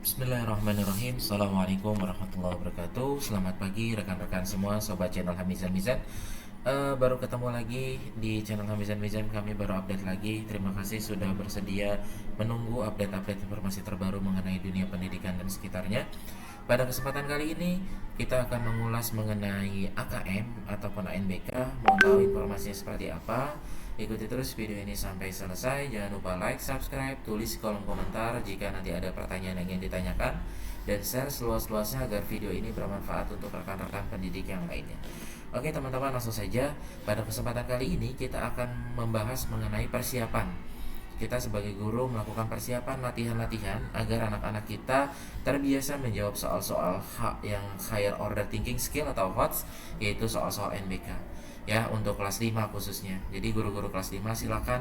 Bismillahirrahmanirrahim. Assalamualaikum warahmatullahi wabarakatuh. Selamat pagi rekan-rekan semua, sobat channel Hamizan Mizan. Baru ketemu lagi di channel Hamizan Mizan. Kami baru update lagi. Terima kasih sudah bersedia menunggu update-update informasi terbaru mengenai dunia pendidikan dan sekitarnya. Pada kesempatan kali ini kita akan mengulas mengenai AKM ataupun ANBK. Mau tahu informasinya seperti apa? Ikuti terus video ini sampai selesai. Jangan lupa like, subscribe, tulis kolom komentar jika nanti ada pertanyaan yang ingin ditanyakan, dan share seluas-luasnya agar video ini bermanfaat untuk rekan-rekan pendidik yang lainnya. Oke teman-teman, langsung saja. Pada kesempatan kali ini kita akan membahas mengenai persiapan. Kita sebagai guru melakukan persiapan latihan-latihan agar anak-anak kita terbiasa menjawab soal-soal yang higher order thinking skill atau HOTS, yaitu soal-soal NBK. Ya, untuk kelas 5 khususnya. Jadi guru-guru kelas 5 silakan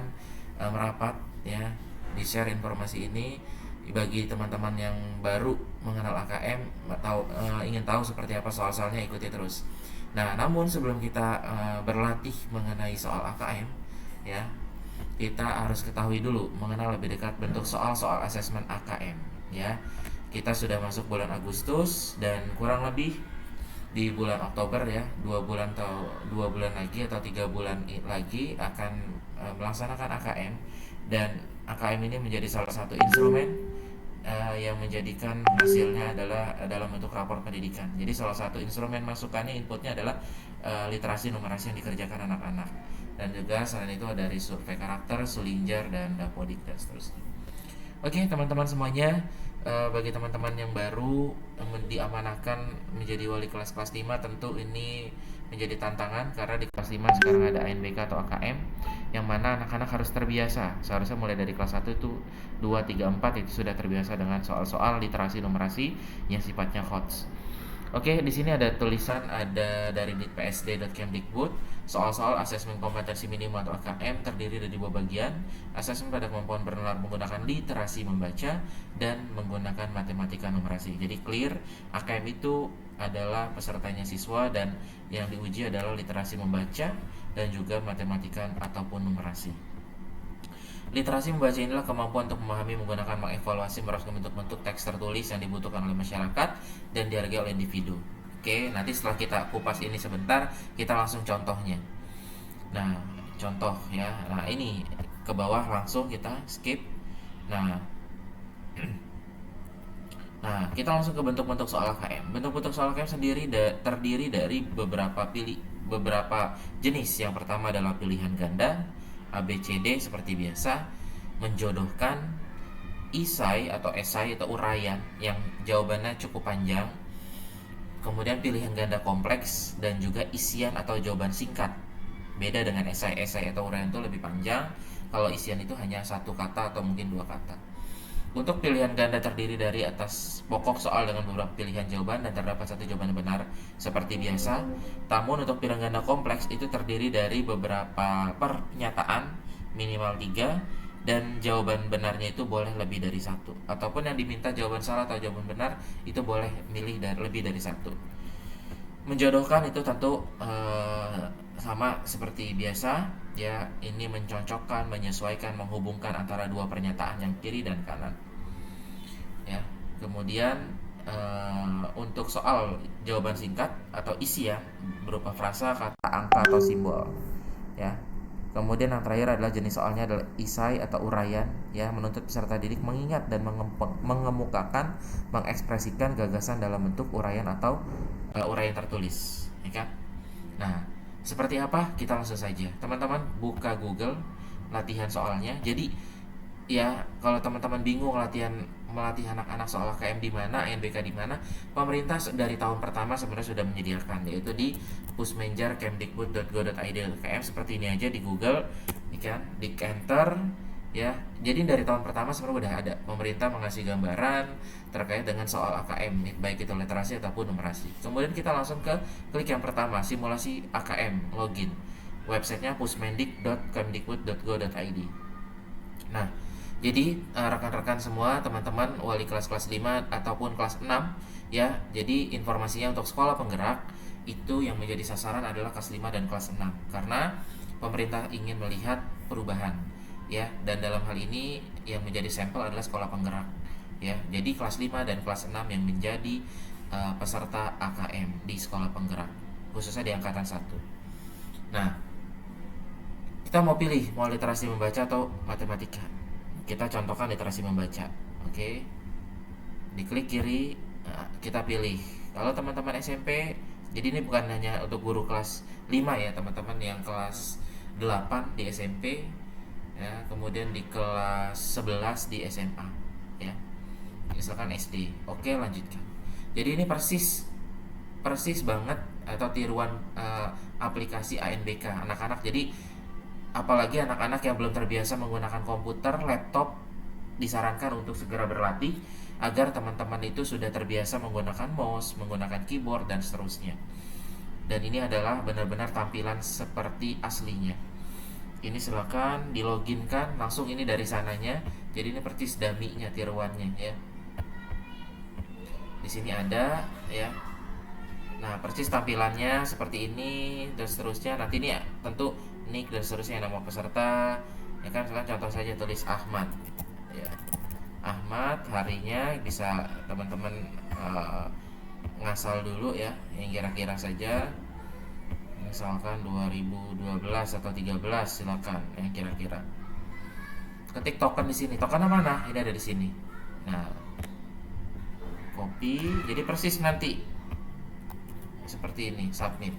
merapat ya, di-share informasi ini bagi teman-teman yang baru mengenal AKM, ingin tahu seperti apa soal-soalnya, ikuti terus. Nah, namun sebelum kita berlatih mengenai soal AKM ya, kita harus ketahui dulu mengenal lebih dekat bentuk soal-soal asesmen AKM ya. Kita sudah masuk bulan Agustus dan kurang lebih di bulan Oktober ya, 2 bulan lagi atau 3 bulan lagi akan melaksanakan AKM, dan AKM ini menjadi salah satu instrumen yang menjadikan hasilnya adalah dalam bentuk rapor pendidikan. Jadi salah satu instrumen masukannya, inputnya adalah literasi numerasi yang dikerjakan anak-anak, dan juga selain itu dari survei karakter, Sulinger, dan Dapodik dan seterusnya. Oke teman-teman semuanya, bagi teman-teman yang baru diamanahkan menjadi wali kelas 5, tentu ini menjadi tantangan karena di kelas 5 sekarang ada ANBK atau AKM, yang mana anak-anak harus terbiasa. Seharusnya mulai dari kelas 1 itu 2, 3, 4 itu sudah terbiasa dengan soal-soal literasi numerasi yang sifatnya HOTS. Oke, di sini ada tulisan, ada dari ditpsd.kemdikbud, soal-soal asesmen kompetensi minimum atau AKM terdiri dari 2 bagian: asesmen pada kemampuan bernalar menggunakan literasi membaca dan menggunakan matematika numerasi. Jadi clear, AKM itu adalah pesertanya siswa dan yang diuji adalah literasi membaca dan juga matematika ataupun numerasi. Literasi membaca inilah kemampuan untuk memahami, menggunakan, mengevaluasi, merespon bentuk-bentuk teks tertulis yang dibutuhkan oleh masyarakat dan dihargai oleh individu. Oke, nanti setelah kita kupas ini sebentar, kita langsung contohnya. Nah, contoh ya. Nah, ini ke bawah langsung kita skip. Nah, kita langsung ke bentuk-bentuk soal AKM. Bentuk-bentuk soal AKM sendiri terdiri dari beberapa jenis. Yang pertama adalah pilihan ganda, ABCD seperti biasa, menjodohkan, isai atau esai atau uraian yang jawabannya cukup panjang, kemudian pilihan ganda kompleks, dan juga isian atau jawaban singkat. Beda dengan esai atau uraian itu lebih panjang, kalau isian itu hanya 1 kata atau mungkin 2 kata. Untuk pilihan ganda terdiri dari atas pokok soal dengan beberapa pilihan jawaban dan terdapat 1 jawaban benar seperti biasa. Namun untuk pilihan ganda kompleks itu terdiri dari beberapa pernyataan minimal 3, dan jawaban benarnya itu boleh lebih dari 1. Ataupun yang diminta jawaban salah atau jawaban benar itu boleh milih lebih dari 1. Menjodohkan itu tentu sama seperti biasa ya, ini mencocokkan, menyesuaikan, menghubungkan antara 2 pernyataan yang kiri dan kanan ya. Kemudian untuk soal jawaban singkat atau isi ya, berupa frasa, kata, angka, atau simbol ya. Kemudian yang terakhir adalah jenis soalnya adalah isai atau uraian ya, menuntut peserta didik mengingat dan mengemukakan, mengekspresikan gagasan dalam bentuk uraian atau uraian tertulis ya kan. Nah, seperti apa? Kita langsung saja. Teman-teman buka Google, latihan soalnya. Jadi ya, kalau teman-teman bingung melatih anak-anak soal KM di mana, NBK di mana, pemerintah dari tahun pertama sebenarnya sudah menyediakan, yaitu di pusmenjar.kemdikbud.go.id KM. Seperti ini aja di Google, kan, di enter ya. Jadi dari tahun pertama sebenarnya udah ada, pemerintah mengasih gambaran terkait dengan soal AKM, baik itu literasi ataupun numerasi. Kemudian kita langsung ke klik yang pertama, simulasi AKM, login. Websitenya pusmendik.kemdikbud.go.id. Nah, jadi rekan-rekan semua, teman-teman wali kelas 5 ataupun kelas 6 ya. Jadi informasinya untuk sekolah penggerak itu yang menjadi sasaran adalah kelas 5 dan kelas 6, karena pemerintah ingin melihat perubahan ya, dan dalam hal ini yang menjadi sampel adalah sekolah penggerak. ya. Jadi kelas 5 dan kelas 6 yang menjadi peserta AKM di sekolah penggerak, khususnya di angkatan 1. Nah, kita mau pilih mau literasi membaca atau matematika. Kita contohkan literasi membaca. Oke. Diklik kiri, kita pilih. Kalau teman-teman SMP, jadi ini bukan hanya untuk guru kelas 5 ya, teman-teman yang kelas 8 di SMP ya, kemudian di kelas 11 di SMA ya. Misalkan SD. Oke, lanjutkan. Jadi ini persis banget atau tiruan aplikasi ANBK anak-anak. Jadi apalagi anak-anak yang belum terbiasa menggunakan komputer, laptop, disarankan untuk segera berlatih agar teman-teman itu sudah terbiasa menggunakan mouse, menggunakan keyboard dan seterusnya. Dan ini adalah benar-benar tampilan seperti aslinya. Ini silakan di loginkan langsung ini dari sananya. Jadi ini persis dummy-nya, tiruannya ya. Di sini ada ya. Nah, persis tampilannya seperti ini dan seterusnya. Nanti ini ya, tentu nick dan seterusnya, nama peserta. Ya kan, sekarang contoh saja tulis Ahmad. Ya. Ahmad, harinya bisa teman-teman ngasal dulu ya, yang kira-kira saja. Misalkan 2012 atau 13, silakan yang kira-kira. Ketik token di sini. Tokennya mana? Ini ada di sini. Nah, copy. Jadi persis nanti seperti ini, submit.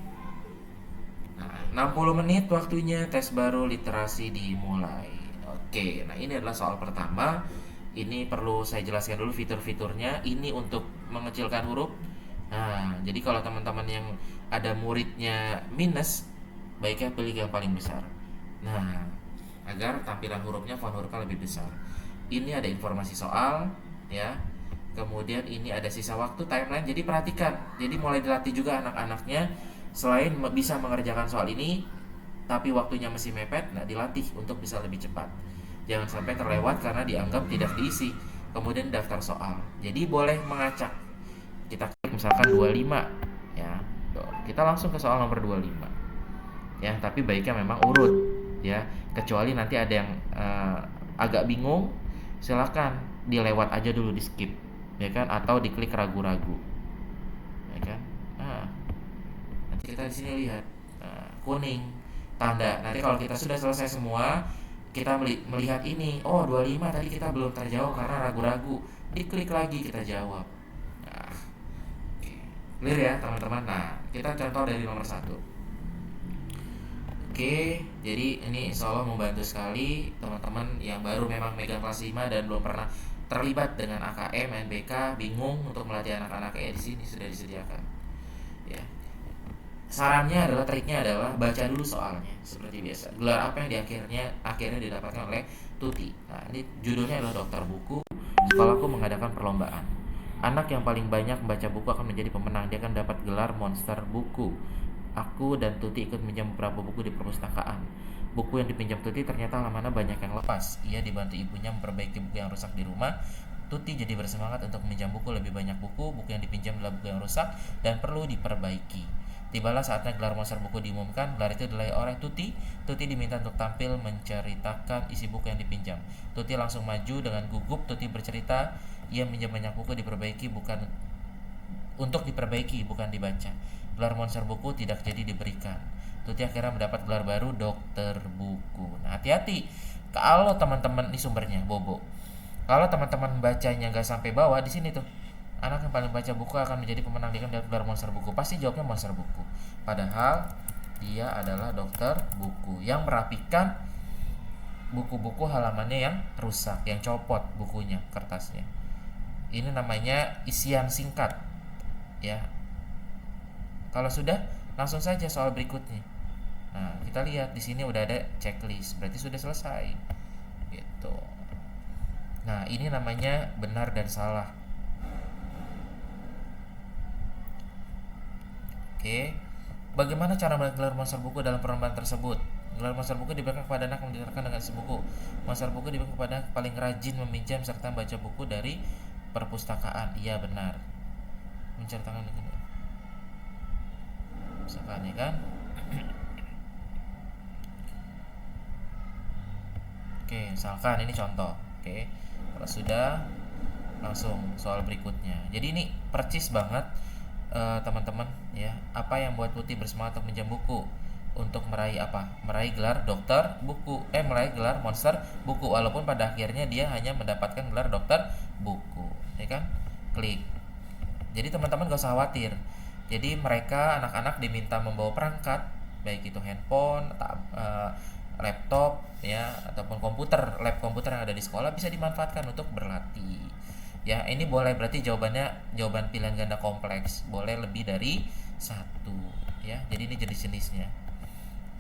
Nah, 60 menit waktunya, tes baru literasi dimulai. Oke, nah ini adalah soal pertama. Ini perlu saya jelaskan dulu fitur-fiturnya. Ini untuk mengecilkan huruf. Nah, jadi kalau teman-teman yang ada muridnya minus, baiknya pilih yang paling besar. Nah, agar tampilan hurufnya, font hurufnya lebih besar. Ini ada informasi soal, ya. Kemudian ini ada sisa waktu, timeline. Jadi perhatikan. Jadi mulai dilatih juga anak-anaknya. Selain bisa mengerjakan soal ini, tapi waktunya masih mepet, nah dilatih untuk bisa lebih cepat. Jangan sampai terlewat karena dianggap tidak diisi. Kemudian daftar soal. Jadi boleh mengacak. Kita klik misalkan 25 ya. Kita langsung ke soal nomor 25. Ya, tapi baiknya memang urut ya. Kecuali nanti ada yang agak bingung, silakan dilewat aja dulu, di skip ya kan, atau diklik ragu-ragu ya kan. Nah, nanti kita di sini lihat kuning tanda. Nanti kalau kita sudah selesai semua, kita melihat ini, oh 25 tadi kita belum terjawab karena ragu-ragu, diklik lagi kita jawab. Nah, clear ya teman-teman. Nah, kita contoh dari nomor 1. Oke, jadi ini insya Allah membantu sekali teman-teman yang baru memang megang kelas 5 dan belum pernah terlibat dengan AKM, NBK, bingung untuk melatih anak-anak, di sini sudah disediakan. Ya. Sarannya adalah, triknya adalah baca dulu soalnya seperti biasa. Gelar apa yang akhirnya didapatkan oleh Tuti. Nah, ini judulnya adalah Dokter Buku. Sekolahku mengadakan perlombaan. Anak yang paling banyak membaca buku akan menjadi pemenang. Dia akan dapat gelar monster buku. Aku dan Tuti ikut minjam beberapa buku di perpustakaan. Buku yang dipinjam Tuti ternyata halamannya banyak yang lepas. Ia dibantu ibunya memperbaiki buku yang rusak di rumah. Tuti jadi bersemangat untuk meminjam buku, lebih banyak buku. Buku yang dipinjam adalah buku yang rusak dan perlu diperbaiki. Tibalah saatnya gelar monster buku diumumkan. Gelar itu diraih oleh Tuti. Tuti diminta untuk tampil menceritakan isi buku yang dipinjam. Tuti langsung maju dengan gugup. Tuti bercerita, ia minjam banyak buku diperbaiki bukan untuk diperbaiki, bukan dibaca. Gelar monster buku tidak jadi diberikan. Tuti akhirnya mendapat gelar baru, Dokter Buku. Nah, hati-hati kalau teman-teman, ini sumbernya Bobo. Kalau teman-teman bacanya nggak sampai bawah, di sini tuh, anak yang paling baca buku akan menjadi pemenang dengan gelar monster buku. Pasti jawabnya monster buku. Padahal dia adalah Dokter Buku yang merapikan buku-buku halamannya yang rusak, yang copot bukunya, kertasnya. Ini namanya isian singkat. Ya. Kalau sudah, langsung saja soal berikutnya. Nah, kita lihat di sini udah ada checklist, berarti sudah selesai. Gitu. Nah, ini namanya benar dan salah. Oke. Bagaimana cara menggelar monster buku dalam perlombaan tersebut? Gelar monster buku diberikan kepada anak yang mendengarkan dengan isi buku. Monster buku diberikan kepada anak paling rajin meminjam serta membaca buku dari perpustakaan. Iya, benar. Menceritakan dengan misalkan ya kan. Oke, misalkan ini contoh. Oke, kalau sudah langsung soal berikutnya. Jadi ini percis banget teman-teman ya. Apa yang buat Putih bersemangat untuk minjam buku? Untuk meraih apa? Meraih gelar dokter buku. Meraih gelar monster buku, walaupun pada akhirnya dia hanya mendapatkan gelar dokter buku, ya kan? Klik. Jadi teman-teman gak usah khawatir. Jadi mereka anak-anak diminta membawa perangkat, baik itu handphone, laptop ya, ataupun lab komputer yang ada di sekolah bisa dimanfaatkan untuk berlatih. Ya, ini boleh berarti jawaban pilihan ganda kompleks, boleh lebih dari satu ya. Jadi ini jenis-jenisnya.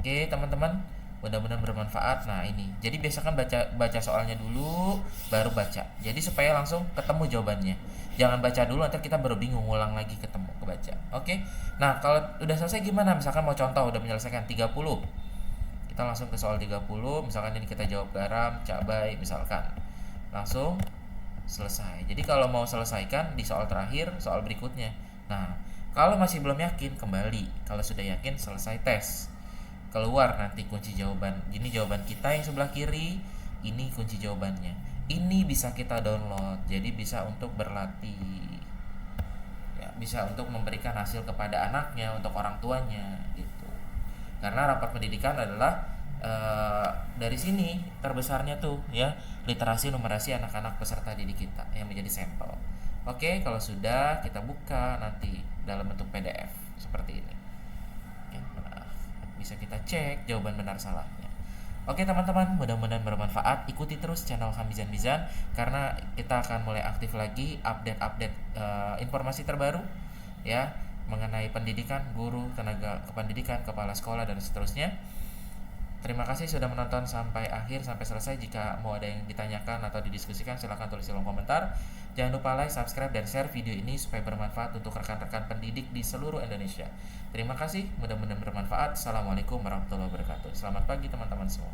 Oke, teman-teman, mudah-mudahan bermanfaat. Nah, ini. Jadi biasakan baca soalnya dulu baru baca. Jadi supaya langsung ketemu jawabannya. Jangan baca dulu nanti kita baru bingung, ulang lagi ketemu kebaca. Oke. Nah, kalau udah selesai gimana? Misalkan mau contoh udah menyelesaikan 30. Kita langsung ke soal 30. Misalkan ini kita jawab garam, cabai misalkan. Langsung selesai. Jadi kalau mau selesaikan di soal terakhir, soal berikutnya. Nah, kalau masih belum yakin kembali. Kalau sudah yakin selesai tes. Keluar nanti kunci jawaban. Ini jawaban kita yang sebelah kiri, ini kunci jawabannya. Ini bisa kita download, jadi bisa untuk berlatih ya, bisa untuk memberikan hasil kepada anaknya, untuk orang tuanya gitu. Karena rapat pendidikan adalah dari sini terbesarnya tuh ya, literasi numerasi anak-anak peserta didik kita yang menjadi sampel. Oke, kalau sudah kita buka nanti dalam bentuk PDF seperti ini. Bisa kita cek jawaban benar salahnya. Oke teman-teman, mudah-mudahan bermanfaat. Ikuti terus channel Hamizan Mizan karena kita akan mulai aktif lagi update informasi terbaru ya mengenai pendidikan, guru, tenaga kependidikan, kepala sekolah dan seterusnya. Terima kasih sudah menonton sampai akhir, sampai selesai. Jika mau ada yang ditanyakan atau didiskusikan silahkan tulis di kolom komentar. Jangan lupa like, subscribe, dan share video ini supaya bermanfaat untuk rekan-rekan pendidik di seluruh Indonesia. Terima kasih, mudah-mudahan bermanfaat. Assalamualaikum warahmatullahi wabarakatuh. Selamat pagi teman-teman semua.